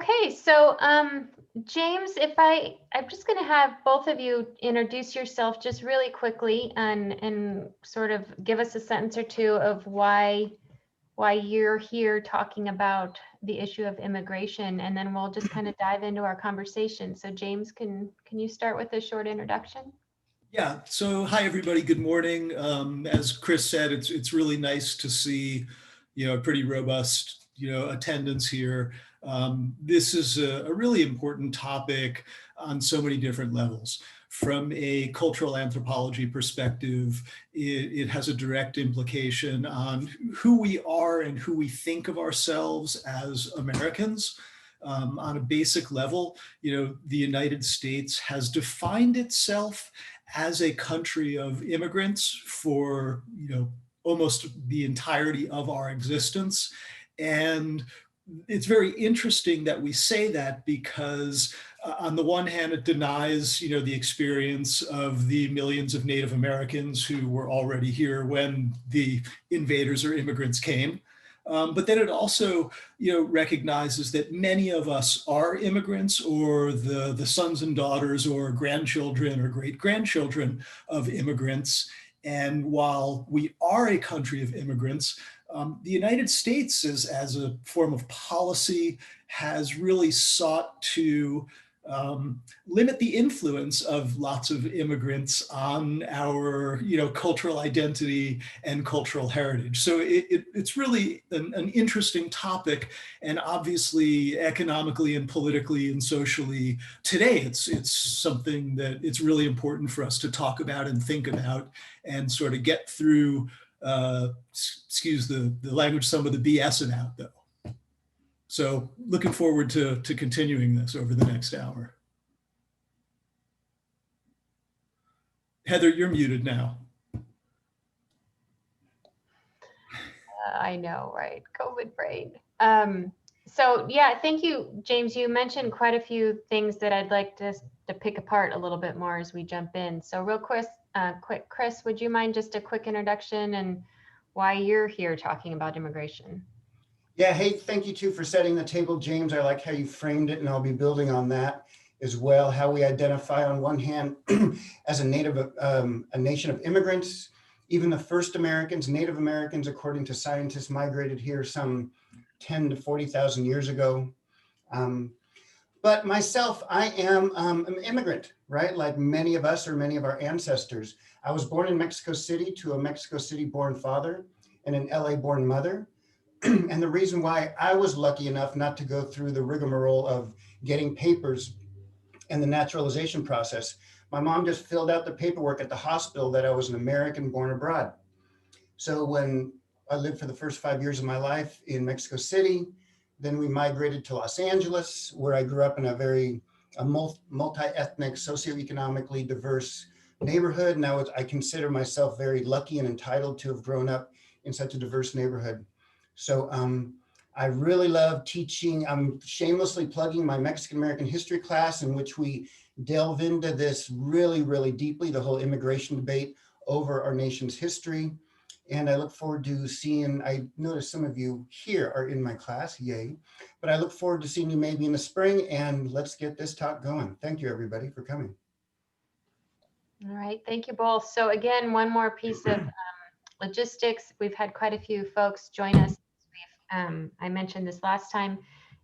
Okay, so James, I'm just going to have both of you introduce yourself just really quickly and sort of give us a sentence or two of why you're here talking about the issue of immigration, and then we'll just kind of dive into our conversation. So James, can you start with a short introduction? Yeah, so hi everybody, good morning. As Chris said, it's really nice to see, a pretty robust, attendance here. This is a really important topic on so many different levels. From a cultural anthropology perspective, it has a direct implication on who we are and who we think of ourselves as Americans. On a basic level, the United States has defined itself as a country of immigrants for almost the entirety of our existence. And it's very interesting that we say that because on the one hand, it denies the experience of the millions of Native Americans who were already here when the invaders or immigrants came. But then it also, recognizes that many of us are immigrants or the sons and daughters or grandchildren or great-grandchildren of immigrants. And while we are a country of immigrants, the United States, as a form of policy, has really sought to limit the influence of lots of immigrants on our, cultural identity and cultural heritage. So it's really an interesting topic, and obviously economically and politically and socially today, it's something that it's really important for us to talk about and think about and sort of get through, excuse the language, some of the BS about though. So looking forward to continuing this over the next hour. Heather, you're muted now. I know, right? COVID brain. So yeah, thank you, James. You mentioned quite a few things that I'd like to pick apart a little bit more as we jump in. So real quick, Chris, would you mind just a quick introduction and why you're here talking about immigration? Yeah, hey, thank you too for setting the table, James. I like how you framed it, and I'll be building on that as well. How we identify on one hand as a nation of immigrants. Even the first Americans, Native Americans, according to scientists, migrated here some 10 to 40,000 years ago. But myself, I am an immigrant, right? Like many of us or many of our ancestors. I was born in Mexico City to a Mexico City born father and an LA born mother. And the reason why I was lucky enough not to go through the rigmarole of getting papers and the naturalization process, my mom just filled out the paperwork at the hospital that I was an American born abroad. So when I lived for the first 5 years of my life in Mexico City, then we migrated to Los Angeles, where I grew up in a multi-ethnic, socioeconomically diverse neighborhood. Now I consider myself very lucky and entitled to have grown up in such a diverse neighborhood. So I really love teaching. I'm shamelessly plugging my Mexican American history class, in which we delve into this really, really deeply, the whole immigration debate over our nation's history. And I look forward to seeing, I notice some of you here are in my class, yay. But I look forward to seeing you maybe in the spring, and let's get this talk going. Thank you, everybody, for coming. All right, thank you both. So again, one more piece of logistics. We've had quite a few folks join us. I mentioned this last time.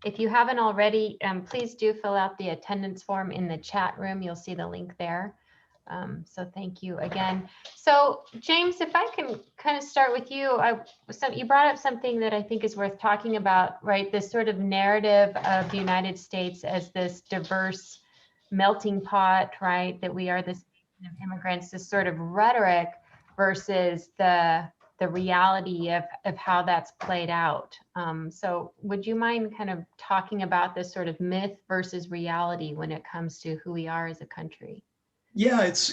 If you haven't already, please do fill out the attendance form in the chat room. You'll see the link there. So thank you again. So James, if I can kind of start with you, you brought up something that I think is worth talking about, right? This sort of narrative of the United States as this diverse melting pot, right? That we are this nation of immigrants, this sort of rhetoric versus the reality of how that's played out. So would you mind kind of talking about this sort of myth versus reality when it comes to who we are as a country? Yeah, it's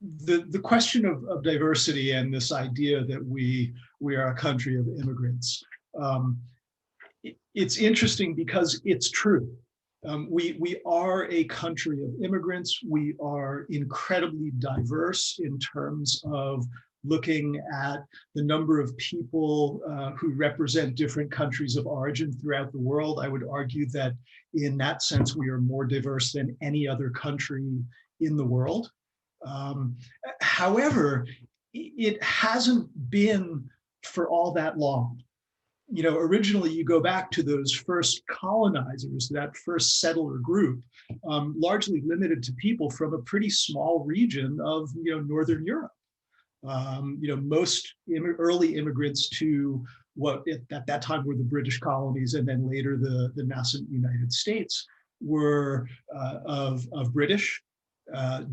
the question of diversity and this idea that we are a country of immigrants. It's interesting because it's true. We are a country of immigrants. We are incredibly diverse in terms of looking at the number of people who represent different countries of origin throughout the world, I would argue that in that sense, we are more diverse than any other country in the world. However, it hasn't been for all that long. You know, originally you go back to those first colonizers, that first settler group, largely limited to people from a pretty small region of, you know, Northern Europe. You know, most early immigrants to what at that time were the British colonies and then later the nascent United States were of British,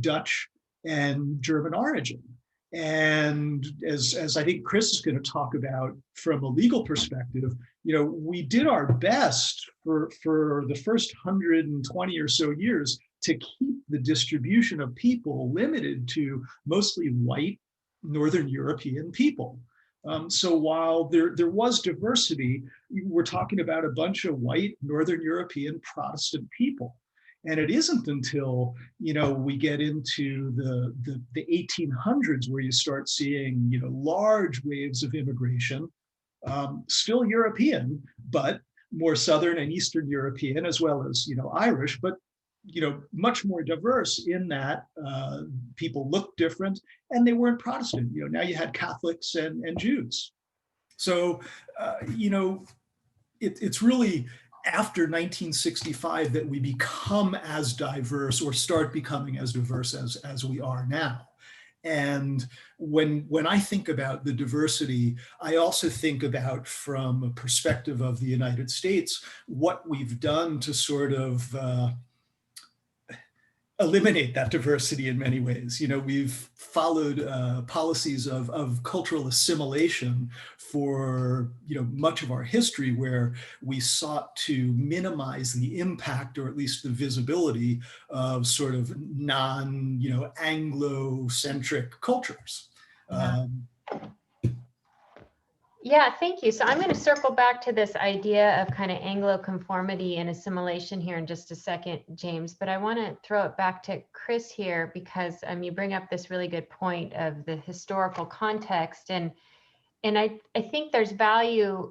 Dutch, and German origin. And as I think Chris is going to talk about from a legal perspective, you know, we did our best for the first 120 or so years to keep the distribution of people limited to mostly white Northern European people. So while there was diversity, we're talking about a bunch of white Northern European Protestant people. And it isn't until, you know, we get into the 1800s where you start seeing, you know, large waves of immigration, still European, but more Southern and Eastern European, as well as, you know, Irish, but, you know, much more diverse in that people looked different and they weren't Protestant. You know, now you had Catholics and Jews. So, you know, it's really after 1965 that we become as diverse or start becoming as diverse as we are now. And when I think about the diversity, I also think about from a perspective of the United States, what we've done to sort of eliminate that diversity in many ways. You know, we've followed policies of cultural assimilation for, you know, much of our history, where we sought to minimize the impact, or at least the visibility, of sort of you know, Anglo-centric cultures. Yeah, thank you. So I'm going to circle back to this idea of kind of Anglo-conformity and assimilation here in just a second, James, but I want to throw it back to Chris here because you bring up this really good point of the historical context. And I think there's value,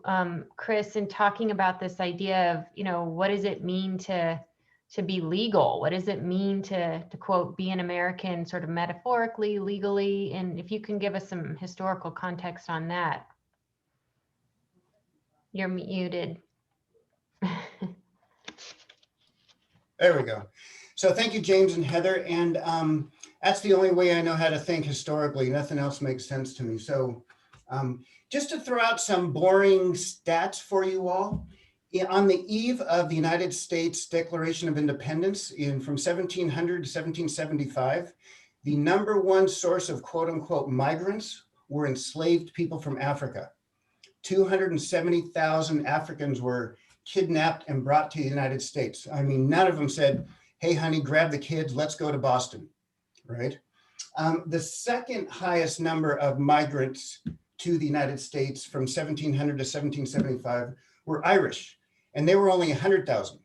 Chris, in talking about this idea of, you know, what does it mean to be legal? What does it mean to quote, be an American sort of metaphorically, legally? And if you can give us some historical context on that. You're muted. There we go. So thank you, James and Heather. And that's the only way I know how to think historically. Nothing else makes sense to me. So just to throw out some boring stats for you all, on the eve of the United States Declaration of Independence from 1700 to 1775, the #1 source of quote unquote migrants were enslaved people from Africa. 270,000 Africans were kidnapped and brought to the United States. I mean, none of them said, hey, honey, grab the kids, let's go to Boston, right? The second highest number of migrants to the United States from 1700 to 1775 were Irish, and they were only 100,000.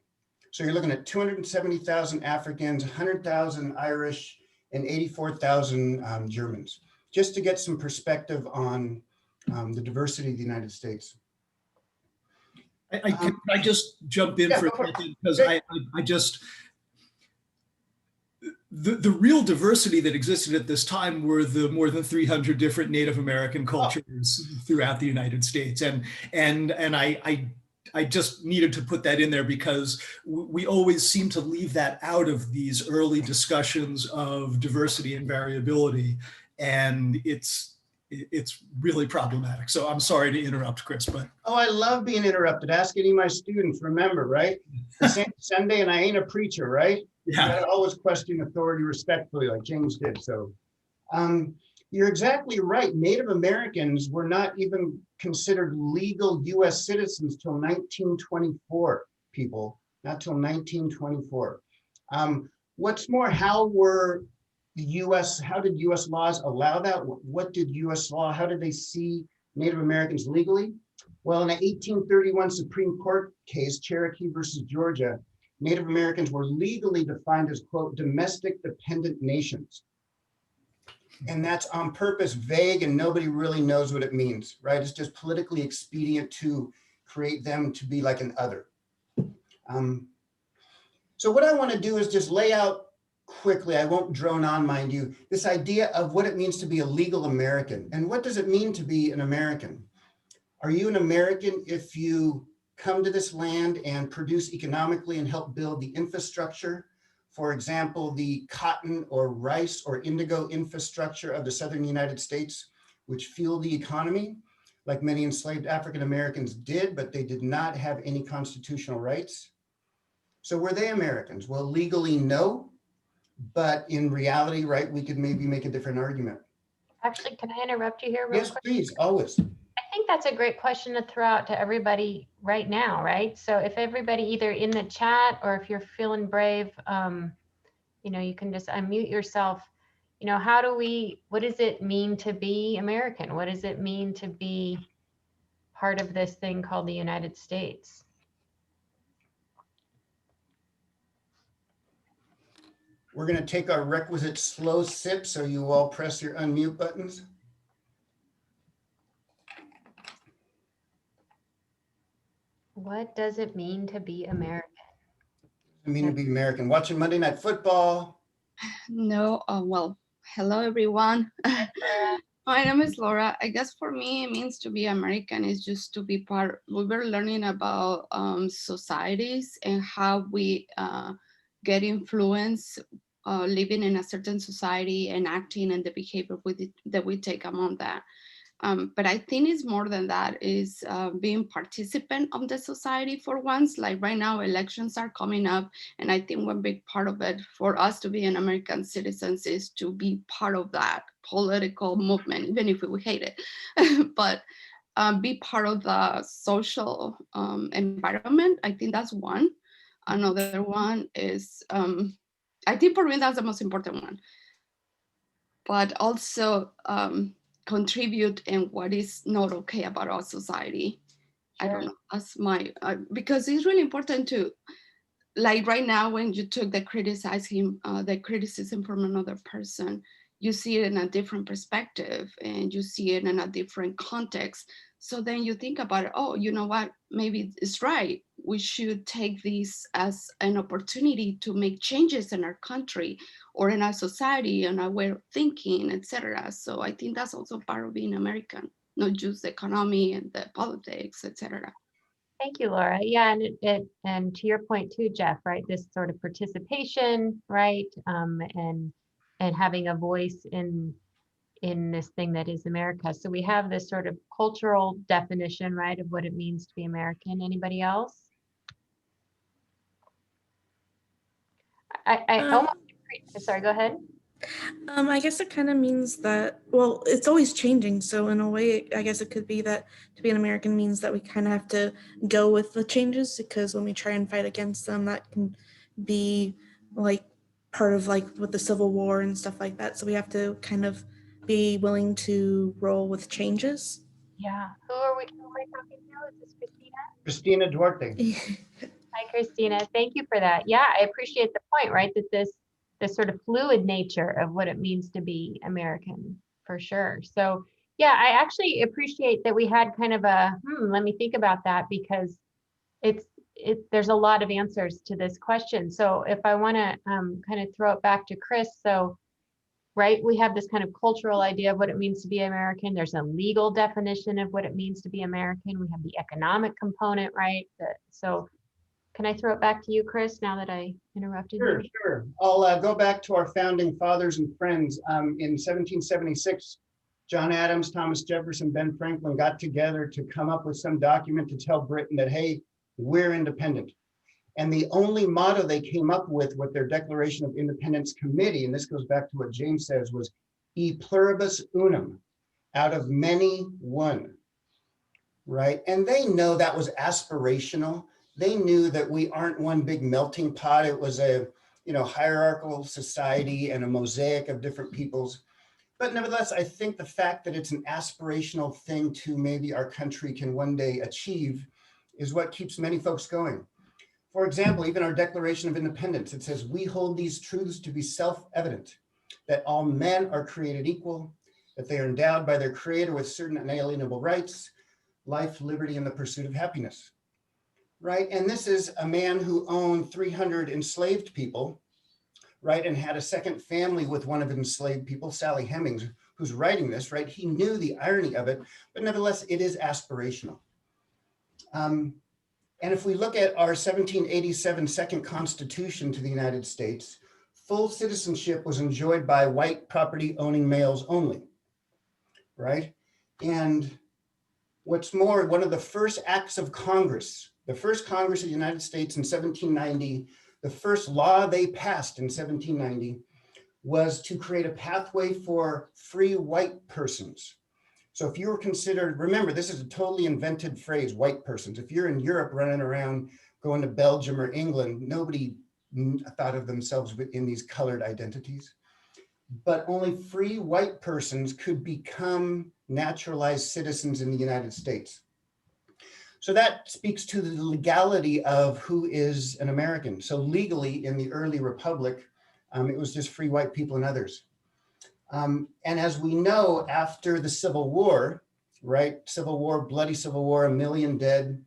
So you're looking at 270,000 Africans, 100,000 Irish, and 84,000 Germans, just to get some perspective on the diversity of the United States. Can I just jump in for a second? Because I just, the real diversity that existed at this time were the more than 300 different Native American cultures throughout the United States. And I just needed to put that in there because we always seem to leave that out of these early discussions of diversity and variability. And it's really problematic. So I'm sorry to interrupt, Chris, but. Oh, I love being interrupted. Ask any of my students, remember, right? The same Sunday and I ain't a preacher, right? Yeah. You gotta always question authority respectfully, like James did. So you're exactly right. Native Americans were not even considered legal US citizens till 1924, people, not till 1924. What's more, how did US laws allow that? What did US law, how did they see Native Americans legally? Well, in an 1831 Supreme Court case, Cherokee versus Georgia, Native Americans were legally defined as, quote, domestic dependent nations. And that's on purpose vague and nobody really knows what it means, right? It's just politically expedient to create them to be like an other. So what I want to do is just lay out quickly, I won't drone on, mind you, this idea of what it means to be a legal American. And what does it mean to be an American? Are you an American if you come to this land and produce economically and help build the infrastructure? For example, the cotton or rice or indigo infrastructure of the Southern United States, which fuel the economy, like many enslaved African Americans did, but they did not have any constitutional rights. So were they Americans? Well, legally, no, but in reality, right, we could maybe make a different argument. Actually, can I interrupt you here real Yes, quick? please, always. I think that's a great question to throw out to everybody right now, right? So if everybody either in the chat or if you're feeling brave, you can just unmute yourself. What does it mean to be American? What does it mean to be part of this thing called the United States? We're going to take our requisite slow sip, so you all press your unmute buttons. What does it mean to be American? I mean to be American. Watching Monday Night Football. No, well, hello everyone. My name is Laura. I guess for me, it means to be American is just to be part. We were learning about societies and how we get influence living in a certain society and acting and the behavior that we take among that. But I think it's more than that, is being participant of the society for once. Like right now, elections are coming up. And I think one big part of it for us to be an American citizens is to be part of that political movement, even if we hate it, but be part of the social environment. I think that's one. Another one is, I think for me, that's the most important one. But also, contribute in what is not okay about our society. Sure. I don't know, that's my, because it's really important to, like right now, when you took the criticism from another person, you see it in a different perspective and you see it in a different context. So then you think about it, oh, you know what, maybe it's right. We should take this as an opportunity to make changes in our country or in our society and our way of thinking, etc. So I think that's also part of being American, not just the economy and the politics, etc. Thank you, Laura. Yeah, and to your point too, Jeff, right? This sort of participation, right? And having a voice in this thing that is America. So we have this sort of cultural definition, right, of what it means to be American. Anybody else? Sorry, go ahead. I guess it kind of means that, well, it's always changing. So in a way, I guess it could be that to be an American means that we kind of have to go with the changes, because when we try and fight against them, that can be like part of like with the Civil War and stuff like that. So we have to kind of be willing to roll with changes. Yeah. Who are we talking to? Is this Christina? Christina Duarte. Hi, Christina. Thank you for that. Yeah, I appreciate the point, right? That this sort of fluid nature of what it means to be American, for sure. So yeah, I actually appreciate that we had kind of a, let me think about that, because there's a lot of answers to this question. So if I want to kind of throw it back to Chris, so right, we have this kind of cultural idea of what it means to be American. There's a legal definition of what it means to be American. We have the economic component, right? So can I throw it back to you, Chris, now that I interrupted you? Sure. I'll go back to our founding fathers and friends. In 1776, John Adams, Thomas Jefferson, Ben Franklin got together to come up with some document to tell Britain that, hey, we're independent. And the only motto they came up with their Declaration of Independence Committee, and this goes back to what James says, was e pluribus unum, out of many one, right? And they know that was aspirational. They knew that we aren't one big melting pot. It was a hierarchical society and a mosaic of different peoples. But nevertheless, I think the fact that it's an aspirational thing to maybe our country can one day achieve is what keeps many folks going. For example, even our Declaration of Independence, it says, we hold these truths to be self-evident. that all men are created equal, that they are endowed by their creator with certain inalienable rights, life, liberty, and the pursuit of happiness. Right? And this is a man who owned 300 enslaved people, right? And had a second family with one of the enslaved people, Sally Hemings, who's writing this, right? He knew the irony of it, but nevertheless, it is aspirational. And if we look at our 1787 second constitution to the United States, full citizenship was enjoyed by white property owning males only, right? And what's more, one of the first acts of Congress, the first Congress of the United States in 1790, the first law they passed in 1790 was to create a pathway for free white persons. So if you were considered, remember, this is a totally invented phrase, white persons. If you're in Europe running around, going to Belgium or England, nobody thought of themselves in these colored identities. But only free white persons could become naturalized citizens in the United States. So that speaks to the legality of who is an American. So legally in the early republic, it was just free white people and others. And as we know, after the Civil War, right? Civil War, bloody Civil War, 1 million dead.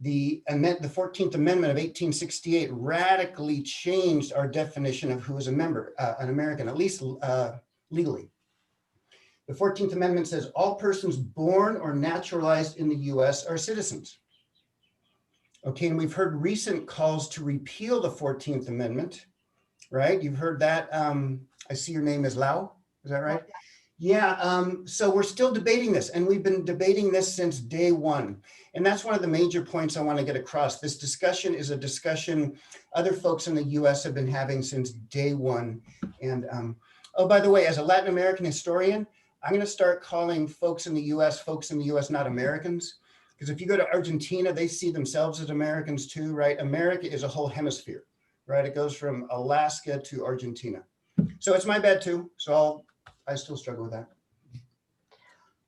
The 14th Amendment of 1868 radically changed our definition of who is a member, an American, at least legally. The 14th Amendment says all persons born or naturalized in the US are citizens. Okay, and we've heard recent calls to repeal the 14th Amendment, right? You've heard that. I see your name is Lau, is that right? Yeah, so we're still debating this, and we've been debating this since day one. And that's one of the major points I want to get across. This discussion is a discussion other folks in the US have been having since day one. And oh, by the way, as a Latin American historian, I'm going to start calling folks in the US not Americans. Because if you go to Argentina, they see themselves as Americans too, right? America is a whole hemisphere, right? It goes from Alaska to Argentina. So it's my bad too. So I still struggle with that.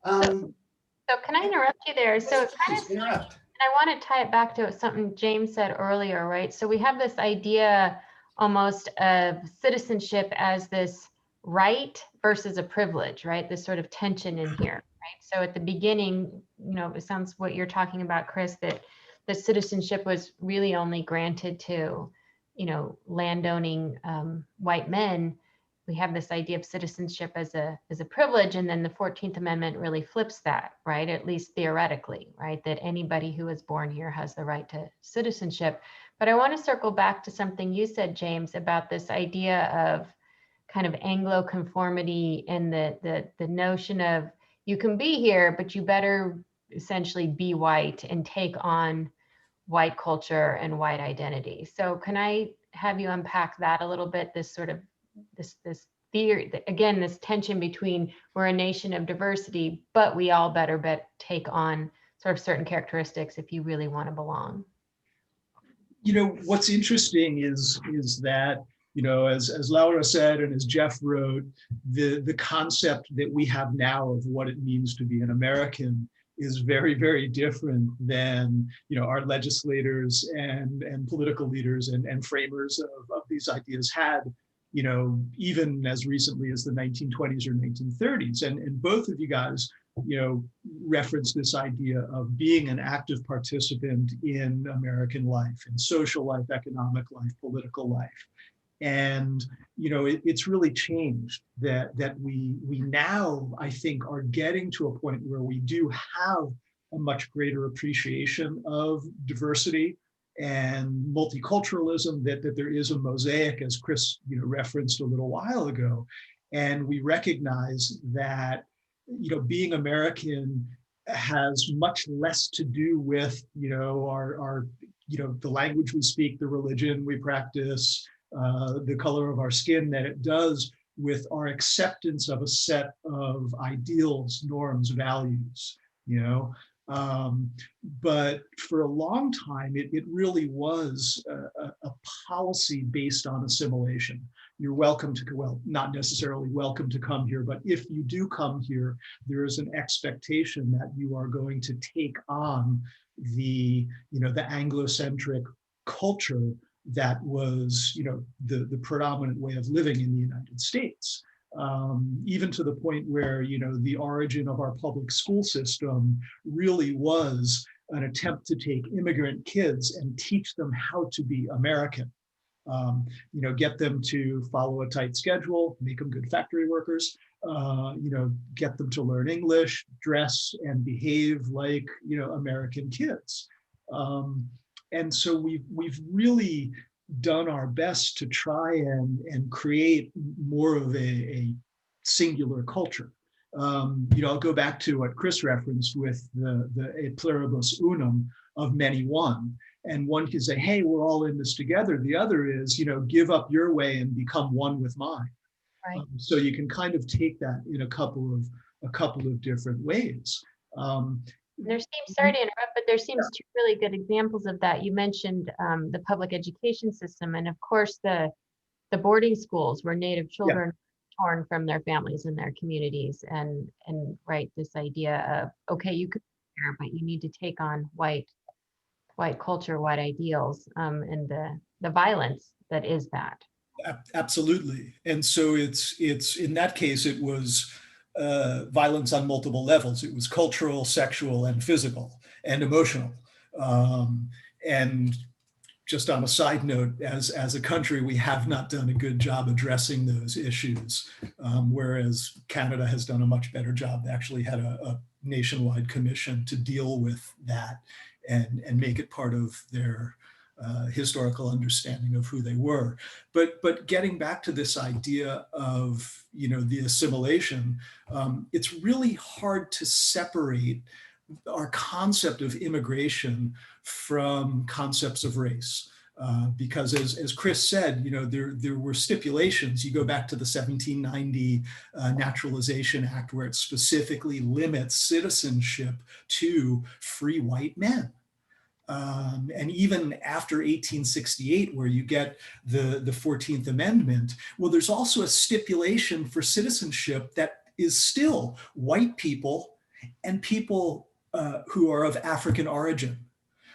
So can I interrupt you there? So it kind of, interrupt. and I want to tie it back to something James said earlier, right? So we have this idea almost of citizenship as this right versus a privilege, right? This sort of tension in here, right? So at the beginning, you know, it sounds what you're talking about, Chris, that the citizenship was really only granted to, you know, landowning white men. We have this idea of citizenship as a privilege, and then the 14th Amendment really flips that, right? At least theoretically, right? That anybody who is born here has the right to citizenship. But I want to circle back to something you said, James, about this idea of kind of Anglo conformity and the notion of you can be here, but you better essentially be white and take on white culture and white identity. So can I have you unpack that a little bit? This sort of this theory, again, this tension between we're a nation of diversity, but we all better take on sort of certain characteristics if you really want to belong. You know, what's interesting is that, you know, as Laura said and as Jeff wrote, the concept that we have now of what it means to be an American is very, very different than, you know, our legislators and political leaders and framers of these ideas had, you know, even as recently as the 1920s or 1930s. And both of you guys, you know, referenced this idea of being an active participant in American life, in social life, economic life, political life. And, you know, it's really changed that we now, I think, are getting to a point where we do have a much greater appreciation of diversity and multiculturalism, that there is a mosaic, as Chris, you know, referenced a little while ago. And we recognize that, you know, being American has much less to do with, you know, our you know, the language we speak, the religion we practice, the color of our skin, that it does with our acceptance of a set of ideals, norms, values, you know. But for a long time, it really was a policy based on assimilation. You're welcome to, well, not necessarily welcome to come here, but if you do come here, there is an expectation that you are going to take on the, you know, the Anglo-centric culture that was, you know, the predominant way of living in the United States. even to the point where, the origin of our public school system really was an attempt to take immigrant kids and teach them how to be American. Get them to follow a tight schedule, make them good factory workers, get them to learn English, dress and behave like, American kids. And so we've really done our best to try and create more of a singular culture. I'll go back to what Chris referenced with the e pluribus unum of many one. And one can say, hey, we're all in this together. The other is, give up your way and become one with mine. Right. So you can kind of take that in a couple of different ways. There seems, sorry to interrupt, but there seems two really good examples of that. You mentioned the public education system, and of course the boarding schools where Native children are torn from their families and their communities, and right, this idea of, okay, you could be here, but you need to take on white culture, white ideals, and the violence that is that. Absolutely. And so it's in that case, it was violence on multiple levels. It was cultural, sexual, and physical, and emotional. And just on a side note, as a country, we have not done a good job addressing those issues, whereas Canada has done a much better job. They actually had a nationwide commission to deal with that and make it part of their historical understanding of who they were. But getting back to this idea of, the assimilation, it's really hard to separate our concept of immigration from concepts of race. Because as Chris said, there were stipulations. You go back to the 1790 Naturalization Act, where it specifically limits citizenship to free white men. And even after 1868, where you get the 14th Amendment, well, there's also a stipulation for citizenship that is still white people and people who are of African origin.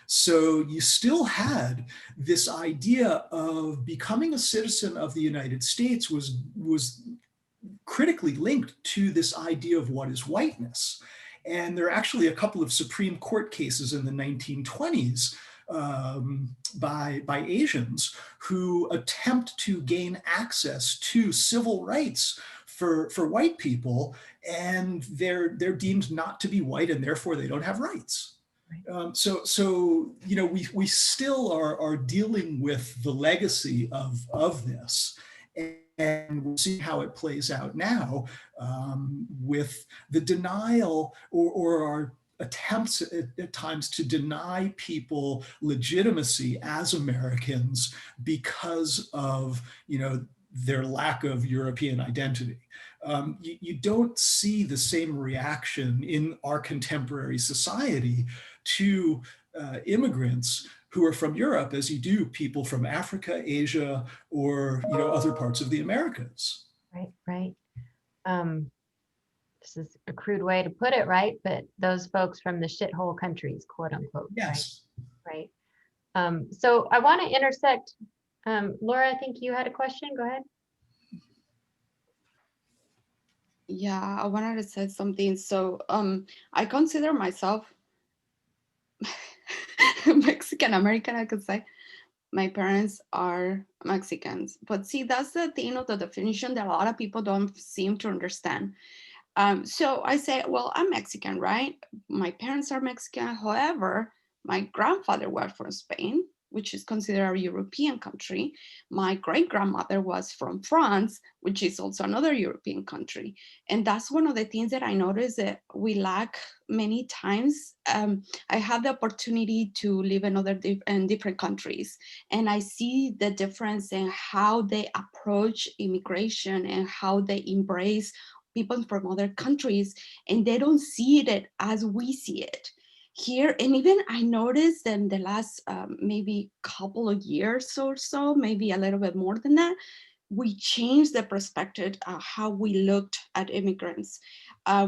So you still had this idea of becoming a citizen of the United States was critically linked to this idea of what is whiteness. And there are actually a couple of Supreme Court cases in the 1920s by Asians who attempt to gain access to civil rights for white people, and they're deemed not to be white, and therefore they don't have rights. So we still are dealing with the legacy of this. And we'll see how it plays out now with the denial or our attempts at times to deny people legitimacy as Americans because of their lack of European identity. You don't see the same reaction in our contemporary society to immigrants who are from Europe as you do people from Africa, Asia, or other parts of the Americas. Right. This is a crude way to put it, right? But those folks from the shithole countries, quote unquote. Yes. Right. So I want to intersect. Laura, I think you had a question. Go ahead. Yeah, I wanted to say something. So I consider myself Mexican American, I could say. My parents are Mexicans. But see, that's the thing of the definition that a lot of people don't seem to understand. So I say, well, I'm Mexican, right? My parents are Mexican. However, my grandfather was from Spain, which is considered a European country. My great-grandmother was from France, which is also another European country. And that's one of the things that I noticed that we lack many times. I had the opportunity to live in different countries, and I see the difference in how they approach immigration and how they embrace people from other countries, and they don't see it as we see it here. And even I noticed in the last maybe couple of years or so, maybe a little bit more than that, we changed the perspective of how we looked at immigrants.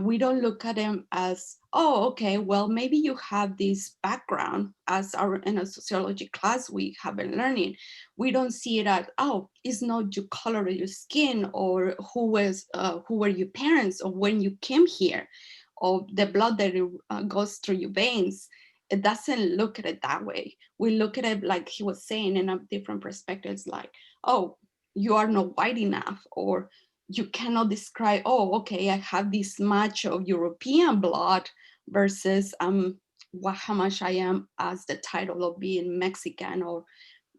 We don't look at them as, oh, okay, well, maybe you have this background, as in a sociology class we have been learning. We don't see it as, oh, it's not your color of your skin, or who were your parents, or when you came here, or the blood that goes through your veins. It doesn't look at it that way. We look at it, like he was saying, in a different perspectives, like, oh, you are not white enough, or you cannot describe, oh, okay, I have this much of European blood versus how much I am as the title of being Mexican or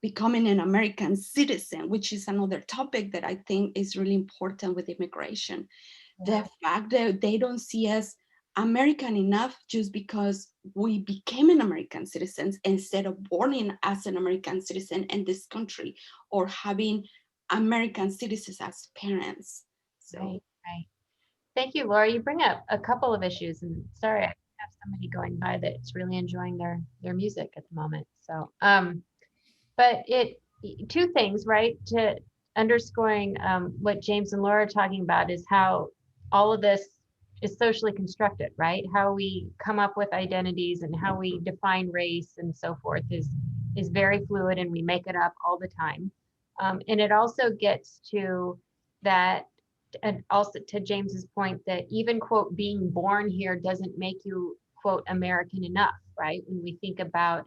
becoming an American citizen, which is another topic that I think is really important with immigration. Yeah. The fact that they don't see us American enough just because we became an American citizens instead of born in as an American citizen in this country, or having American citizens as parents. So Right, right. Thank you, Laura. You bring up a couple of issues, and sorry, I have somebody going by that's really enjoying their music at the moment. So, but two things, right? To underscoring what James and Laura are talking about is how all of this is socially constructed, right? How we come up with identities and how we define race and so forth is very fluid, and we make it up all the time. And it also gets to that, and also to James's point, that even quote being born here doesn't make you quote American enough, right? When we think about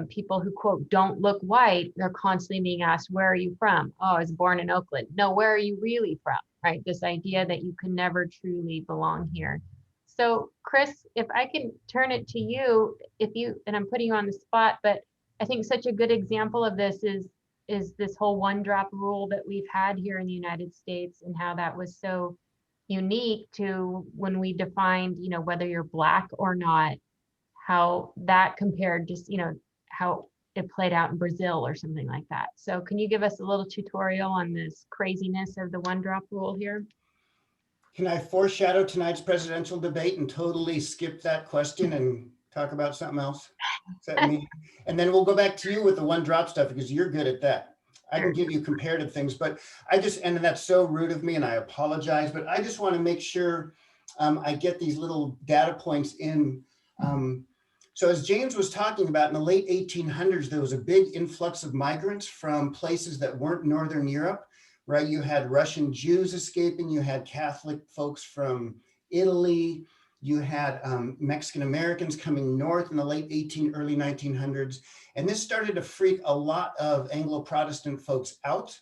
people who quote don't look white, they're constantly being asked, where are you from? Oh, I was born in Oakland. No, where are you really from? Right? This idea that you can never truly belong here. So Chris, if I can turn it to you, and I'm putting you on the spot, but I think such a good example of this is this whole one drop rule that we've had here in the United States, and how that was so unique to when we defined, whether you're Black or not, how that compared just, how it played out in Brazil or something like that. So can you give us a little tutorial on this craziness of the one drop rule here? Can I foreshadow tonight's presidential debate and totally skip that question and talk about something else? Is that me? And then we'll go back to you with the one drop stuff, because you're good at that. I can give you comparative things, but and that's so rude of me, and I apologize, but I just want to make sure I get these little data points in. So as James was talking about, in the late 1800s, there was a big influx of migrants from places that weren't Northern Europe, right? You had Russian Jews escaping, you had Catholic folks from Italy, you had Mexican Americans coming north in the late early 1900s. And this started to freak a lot of Anglo-Protestant folks out,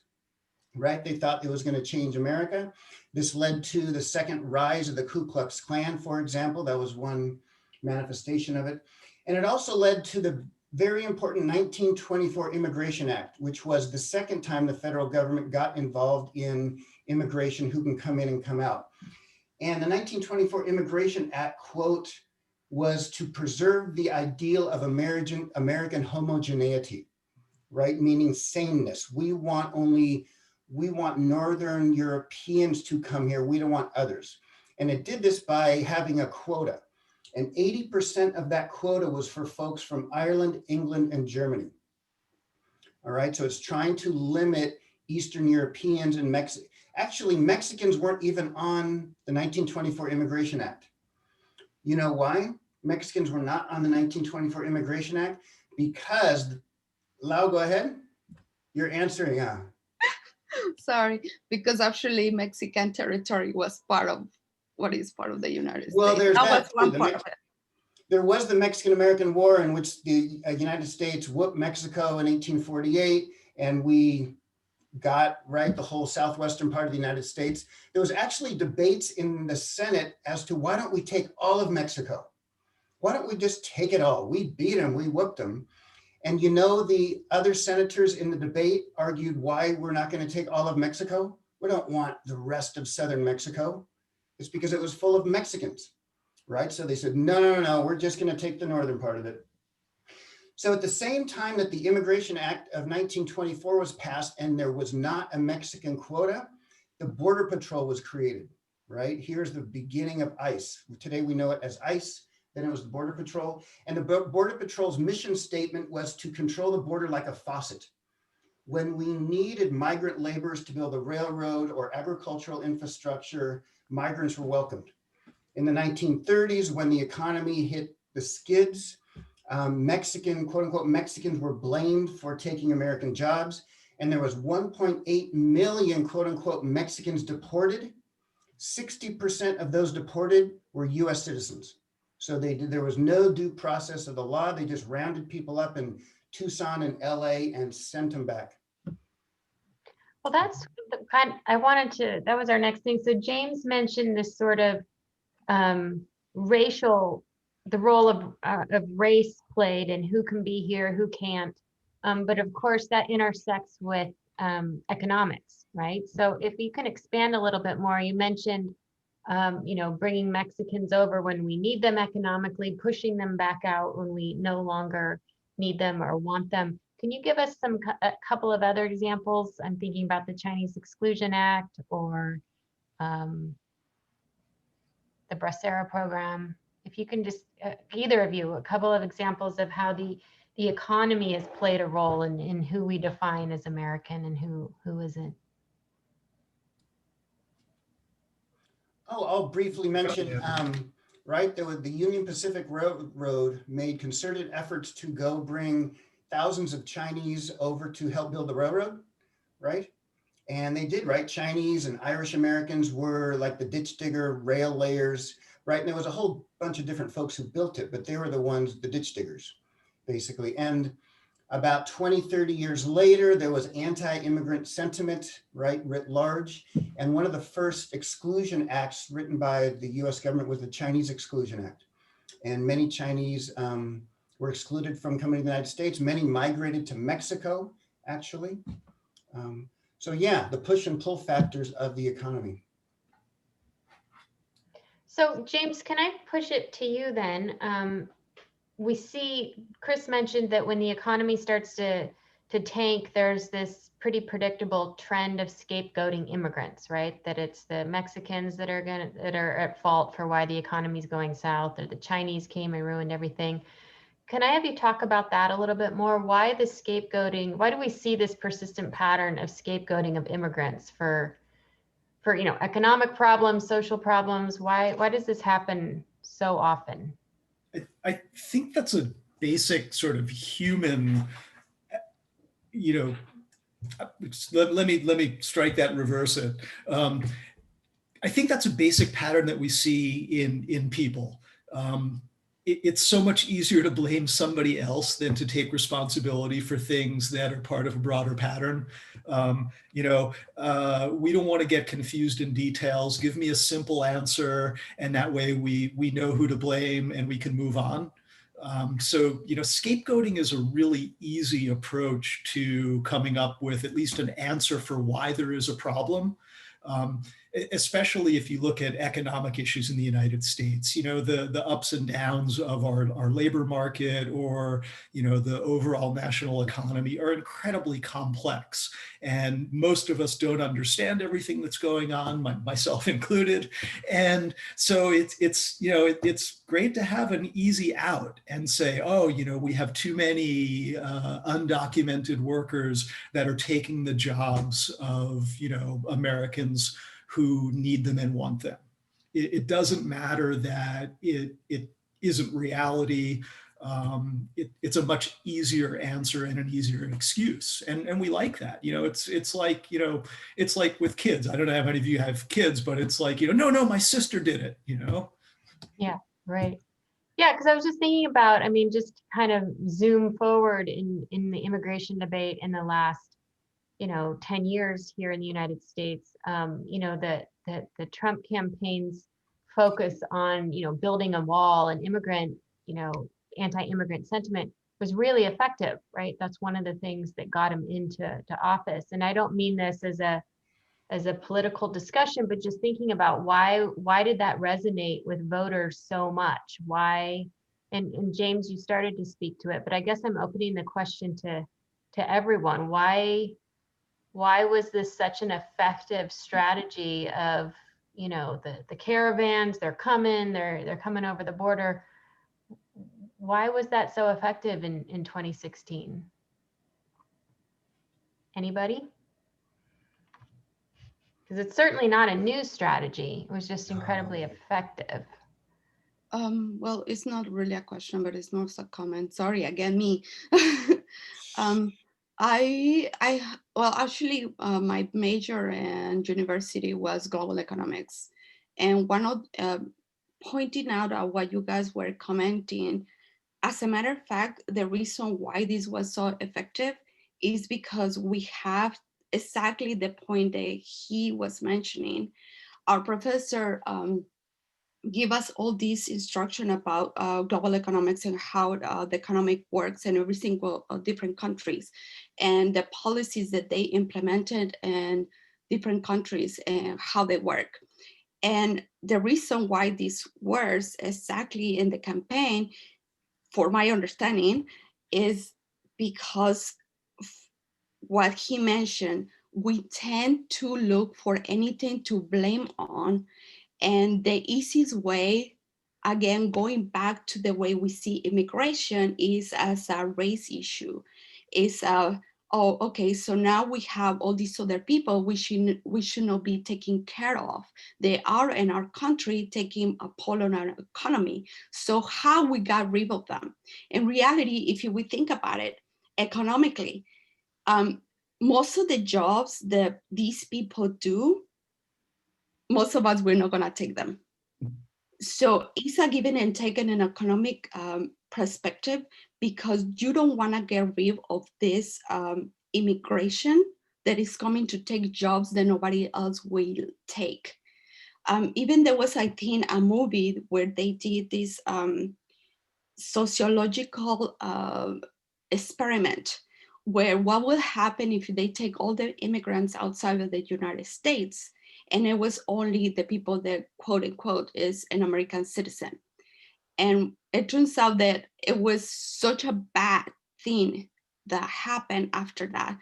right? They thought it was going to change America. This led to the second rise of the Ku Klux Klan, for example. That was one manifestation of it. And it also led to the very important 1924 Immigration Act, which was the second time the federal government got involved in immigration, who can come in and come out. And the 1924 Immigration Act, quote, was to preserve the ideal of American homogeneity, right? Meaning sameness. We want Northern Europeans to come here. We don't want others. And it did this by having a quota. And 80% of that quota was for folks from Ireland, England, and Germany. All right, so it's trying to limit Eastern Europeans and Mexico. Actually, Mexicans weren't even on the 1924 Immigration Act. You know why Mexicans were not on the 1924 Immigration Act? Because, Lau, go ahead. You're answering, huh? sorry, because actually Mexican territory was part of what is part of the United States. Well, there's that was one too. part of it. There was the Mexican-American War, in which the United States whooped Mexico in 1848, and we got, right, the whole southwestern part of the United States. There was actually debates in the Senate as to why don't we take all of Mexico? Why don't we just take it all? We beat them, we whooped them. And the other senators in the debate argued why we're not going to take all of Mexico. We don't want the rest of southern Mexico. It's because it was full of Mexicans, right? So they said, no, we're just going to take the northern part of it. So at the same time that the Immigration Act of 1924 was passed and there was not a Mexican quota, the Border Patrol was created, right? Here's the beginning of ICE. Today we know it as ICE, then it was the Border Patrol. And the Border Patrol's mission statement was to control the border like a faucet. when we needed migrant laborers to build a railroad or agricultural infrastructure, migrants were welcomed. In the 1930s, when the economy hit the skids, quote unquote, Mexicans were blamed for taking American jobs. And there was 1.8 million, quote unquote, Mexicans deported. 60% of those deported were US citizens. So there was no due process of the law. They just rounded people up in Tucson and LA and sent them back. Well, that's the kind that was our next thing. So James mentioned this sort of the role of race played and who can be here, who can't. But of course that intersects with economics, right? So if you can expand a little bit more, you mentioned, bringing Mexicans over when we need them economically, pushing them back out when we no longer need them or want them. Can you give us a couple of other examples? I'm thinking about the Chinese Exclusion Act or the Bracero program. If you can just, either of you, a couple of examples of how the economy has played a role in who we define as American and who isn't. Oh, I'll briefly mention, right, there was the Union Pacific Railroad made concerted efforts to go bring thousands of Chinese over to help build the railroad, right? And they did, right? Chinese and Irish Americans were like the ditch digger rail layers, right? And there was a whole bunch of different folks who built it, but they were the ones, the ditch diggers, basically. And about 20, 30 years later, there was anti-immigrant sentiment, right, writ large. And one of the first exclusion acts written by the US government was the Chinese Exclusion Act. And many Chinese were excluded from coming to the United States. Many migrated to Mexico, actually. So yeah, the push and pull factors of the economy. So James, can I push it to you then? We see, Chris mentioned that when the economy starts to tank, there's this pretty predictable trend of scapegoating immigrants, right? That it's the Mexicans that are at fault for why the economy is going south, or the Chinese came and ruined everything. Can I have you talk about that a little bit more? Why the scapegoating? Why do we see this persistent pattern of scapegoating of immigrants for economic problems, social problems? Why does this happen so often? I think that's a basic sort of human, let me strike that and reverse it. I think that's a basic pattern that we see in people. It's so much easier to blame somebody else than to take responsibility for things that are part of a broader pattern. We don't want to get confused in details. Give me a simple answer, and that way we know who to blame and we can move on. Scapegoating is a really easy approach to coming up with at least an answer for why there is a problem. Especially if you look at economic issues in the United States, the ups and downs of our labor market or, the overall national economy are incredibly complex. And most of us don't understand everything that's going on, myself included. And so it's great to have an easy out and say, oh, we have too many undocumented workers that are taking the jobs of, Americans who need them and want them. It doesn't matter that it isn't reality. It's a much easier answer and an easier excuse, and we like that. It's like with kids. I don't know how many of you have kids, but it's like, no, my sister did it. Yeah, right. Yeah, because I was just thinking about, just kind of zoom forward in the immigration debate in the last 10 years here in the United States. The Trump campaign's focus on building a wall and anti-immigrant sentiment was really effective, right? That's one of the things that got him into office. And I don't mean this as a political discussion, but just thinking about why did that resonate with voters so much? Why? And James, you started to speak to it, but I guess I'm opening the question to everyone. Why was this such an effective strategy of, the caravans, they're coming over the border. Why was that so effective in 2016? Anybody? Because it's certainly not a new strategy. It was just incredibly effective. Well, it's not really a question, but it's more a comment. Sorry, again, me. Well, actually, my major in university was global economics, and one of pointing out at what you guys were commenting. As a matter of fact, the reason why this was so effective is because we have exactly the point that he was mentioning. Our professor give us all this instruction about global economics and how the economic works in every single different countries and the policies that they implemented in different countries and how they work. And the reason why this works exactly in the campaign, for my understanding, is because what he mentioned, we tend to look for anything to blame on. And the easiest way, again, going back to the way we see immigration, is as a race issue. Is oh, okay, so now we have all these other people we should not be taking care of. They are in our country taking a toll on our economy. So how we got rid of them? In reality, if we think about it economically, most of the jobs that these people do, most of us, we're not gonna take them. So it's a given and taken an economic perspective, because you don't wanna get rid of this immigration that is coming to take jobs that nobody else will take. Even there was, I think, a movie where they did this sociological experiment, where what will happen if they take all the immigrants outside of the United States, and it was only the people that, quote unquote, is an American citizen. And it turns out that it was such a bad thing that happened after that,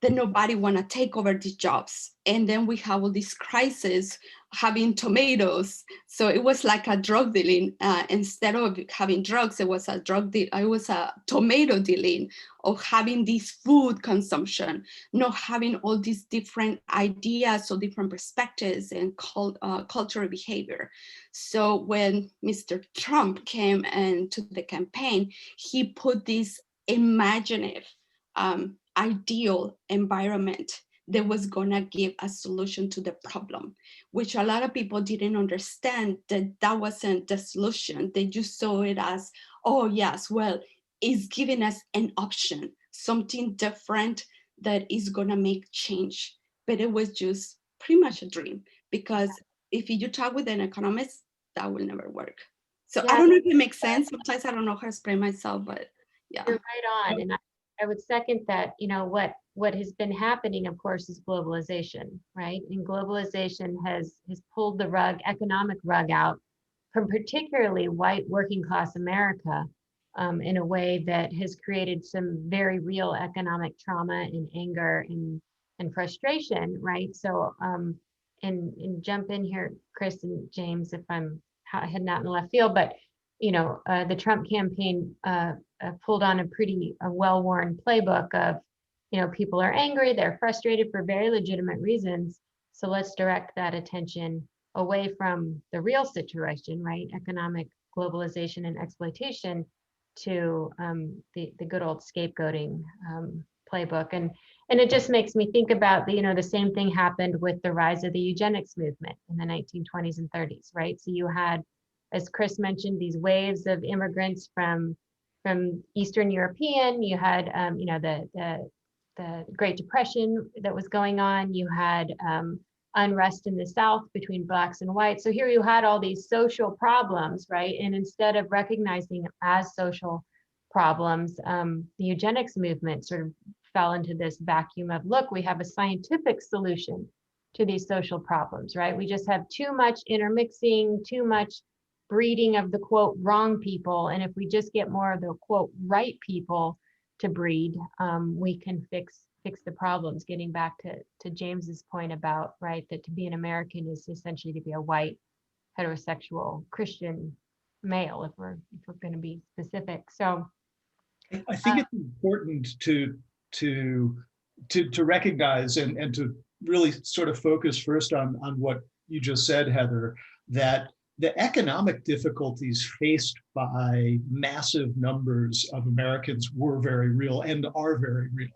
that nobody want to take over these jobs. And then we have all this crisis having tomatoes. So it was like a drug dealing. Instead of having drugs, it was a drug deal. It was a tomato dealing of having this food consumption, not having all these different ideas or different perspectives and cultural behavior. So when Mr. Trump came into the campaign, he put this imaginative, ideal environment that was gonna give a solution to the problem, which a lot of people didn't understand, that that wasn't the solution. They just saw it as, oh yes, well, it's giving us an option, something different that is gonna make change. But it was just pretty much a dream, because if you talk with an economist, that will never work. So I Yeah. don't know if it makes sense. Sometimes I don't know how to explain myself, but yeah. You're right on. And I would second that. What has been happening, of course, is globalization, right? And globalization has pulled the economic rug out from particularly white working class America, in a way that has created some very real economic trauma and anger and frustration, right? So, and jump in here, Chris and James, if I'm heading out in the left field, but the Trump campaign pulled on a well-worn playbook of, people are angry, they're frustrated for very legitimate reasons. So let's direct that attention away from the real situation, right? Economic globalization and exploitation, to the good old scapegoating playbook. And it just makes me think about the same thing happened with the rise of the eugenics movement in the 1920s and 30s, right? So you had, as Chris mentioned, these waves of immigrants from Eastern European. You had the Great Depression that was going on. You had unrest in the South between blacks and whites. So here you had all these social problems, right? And instead of recognizing them as social problems, the eugenics movement sort of fell into this vacuum of, look, we have a scientific solution to these social problems, right? We just have too much intermixing, too much breeding of the quote wrong people. And if we just get more of the quote right people to breed, we can fix the problems. Getting back to James's point about, right, that to be an American is essentially to be a white heterosexual Christian male, if we're going to be specific. So I think it's important to to recognize and to really sort of focus first on what you just said, Heather, that the economic difficulties faced by massive numbers of Americans were very real and are very real.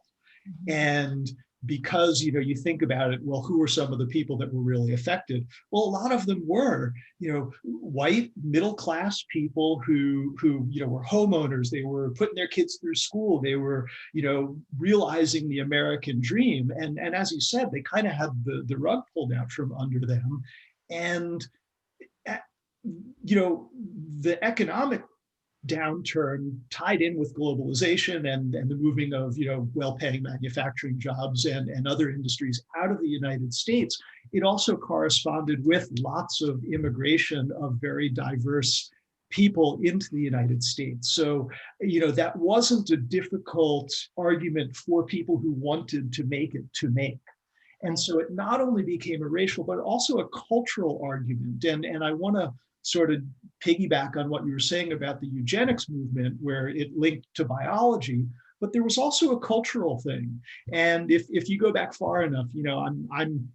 And because, you know, you think about it, well, who were some of the people that were really affected? Well, a lot of them were, you know, white middle-class people who, you know, were homeowners. They were putting their kids through school. They were, you know, realizing the American dream. And as you said, they kind of had the rug pulled out from under them. And, you know, the economic downturn tied in with globalization and the moving of, you know, well-paying manufacturing jobs and other industries out of the United States, it also corresponded with lots of immigration of very diverse people into the United States. So, you know, that wasn't a difficult argument for people who wanted to make it to make. And so it not only became a racial, but also a cultural argument. And I want to sort of piggyback on what you were saying about the eugenics movement, where it linked to biology, but there was also a cultural thing. And if you go back far enough, you know, I'm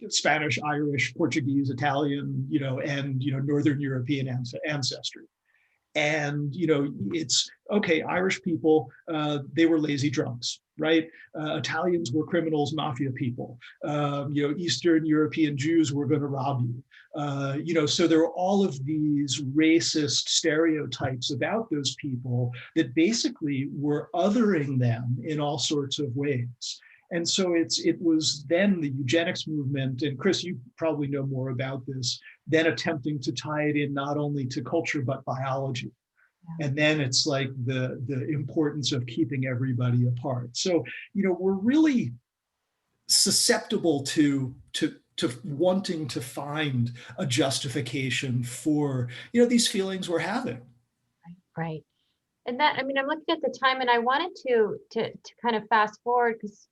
Spanish, Irish, Portuguese, Italian, you know, and, you know, Northern European ancestry. And, you know, it's okay, Irish people, they were lazy drunks, right? Italians were criminals, mafia people. You know, Eastern European Jews were going to rob you. You know, so there are all of these racist stereotypes about those people that basically were othering them in all sorts of ways. And so it was then the eugenics movement, and Chris, you probably know more about this, then attempting to tie it in not only to culture, but biology. Yeah. And then it's like the importance of keeping everybody apart. So, you know, we're really susceptible to wanting to find a justification for, you know, these feelings we're having. Right. And that, I mean, I'm looking at the time and I wanted to kind of fast forward, because